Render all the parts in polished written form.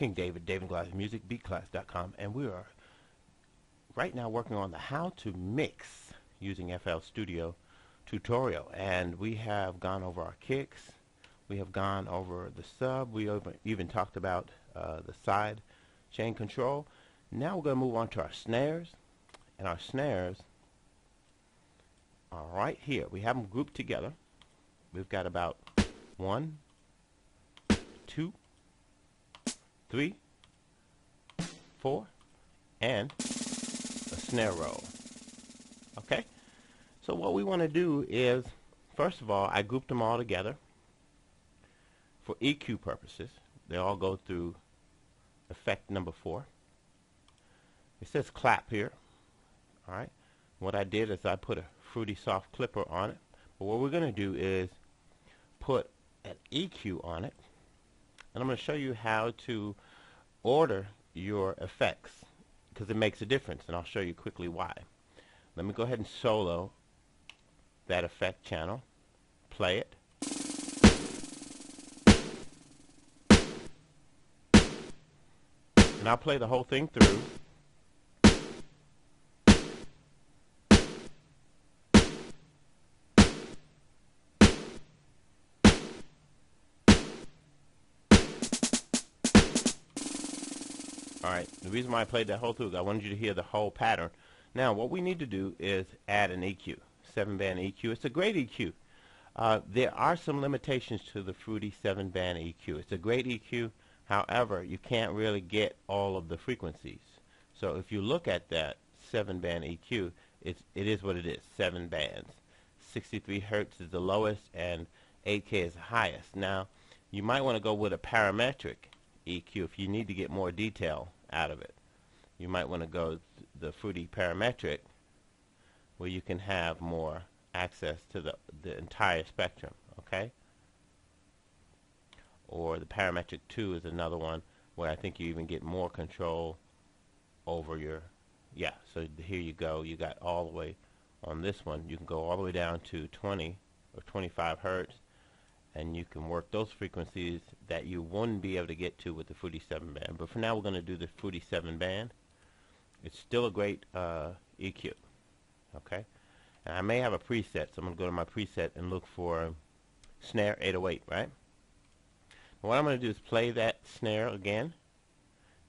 King David, David Glass Music, beatclass.com, and we are right now working on the how to mix using FL Studio tutorial. And we have gone over our kicks, we have gone over the sub, we even talked about the side chain control. Now we're going to move on to our snares, and our snares are right here. We have them grouped together. We've got about 1, 2, 3, 4, and a snare roll. Okay? So what we want to do is, first of all, I grouped them all together for EQ purposes. They all go through effect number 4. It says clap here. Alright? What I did is I put a fruity soft clipper on it. But what we're going to do is put an EQ on it. And I'm going to show you how to order your effects, because it makes a difference, and I'll show you quickly why. Let me go ahead and solo that effect channel, play it, and I'll play the whole thing through. Alright, the reason why I played that whole through is I wanted you to hear the whole pattern. Now, what we need to do is add an EQ, 7-band EQ. It's a great EQ. There are some limitations to the fruity 7-band EQ. It's a great EQ, however, you can't really get all of the frequencies. So if you look at that 7-band EQ, it is what it is, 7 bands. 63 hertz is the lowest, and 8K is the highest. Now, you might want to go with a parametric EQ if you need to get more detail out of it. You might want to go the fruity parametric, where you can have more access to the entire spectrum, okay? Or the parametric 2 is another one where I think you even get more control over your, yeah, so here you go. You got all the way on this one. You can go all the way down to 20 or 25 hertz, and you can work those frequencies that you wouldn't be able to get to with the fruity 7-band. But for now, we're going to do the fruity 7-band. It's still a great EQ. Okay? And I may have a preset, so I'm going to go to my preset and look for snare 808, right? And what I'm going to do is play that snare again.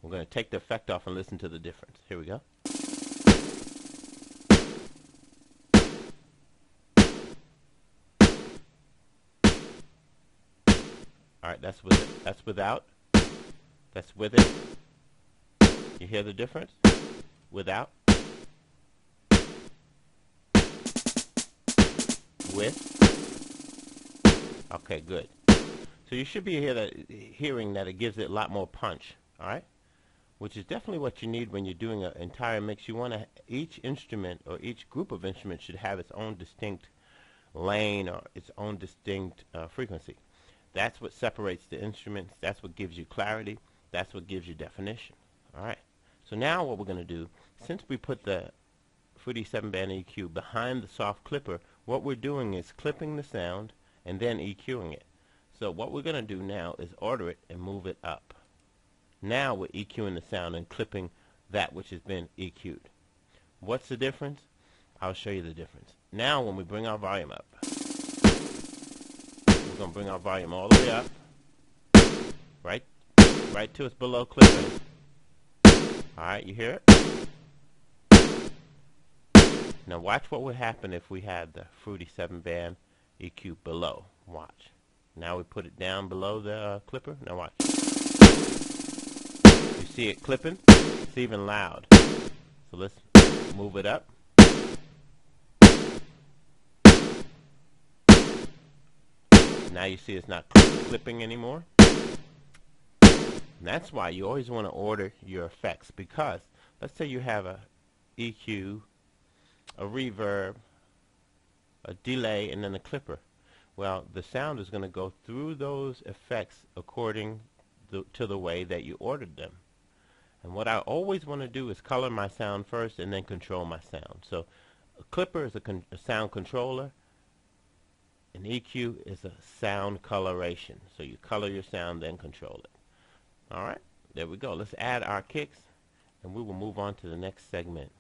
We're going to take the effect off and listen to the difference. Here we go. Alright, that's with it. That's without. That's with it. You hear the difference? Without. With. Okay, good. So you should be hearing that it gives it a lot more punch. Alright? Which is definitely what you need when you're doing an entire mix. You want to, each instrument or each group of instruments should have its own distinct lane or its own distinct frequency. That's what separates the instruments. That's what gives you clarity. That's what gives you definition. Alright. So now what we're going to do, since we put the fruity 7-band EQ behind the soft clipper, what we're doing is clipping the sound and then EQing it. So what we're going to do now is order it and move it up. Now we're EQing the sound and clipping that which has been EQ'd. What's the difference? I'll show you the difference. Now when we bring our volume up, we're going to bring our volume all the way up, right to it's below clipping. Alright, you hear it? Now watch what would happen if we had the fruity 7-band EQ below. Watch. Now we put it down below the clipper. Now watch. You see it clipping? It's even loud. So let's move it up. Now you see it's not clipping anymore. And that's why you always want to order your effects, because let's say you have a EQ, a reverb, a delay, and then a clipper. Well, the sound is going to go through those effects according to the way that you ordered them. And what I always want to do is color my sound first and then control my sound. So a clipper is a sound controller. An EQ is a sound coloration. So you color your sound, then control it. Alright, There we go. Let's add our kicks, and we will move on to the next segment.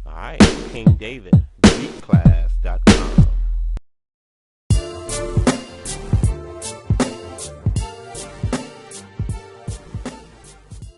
All right, King David, beat class.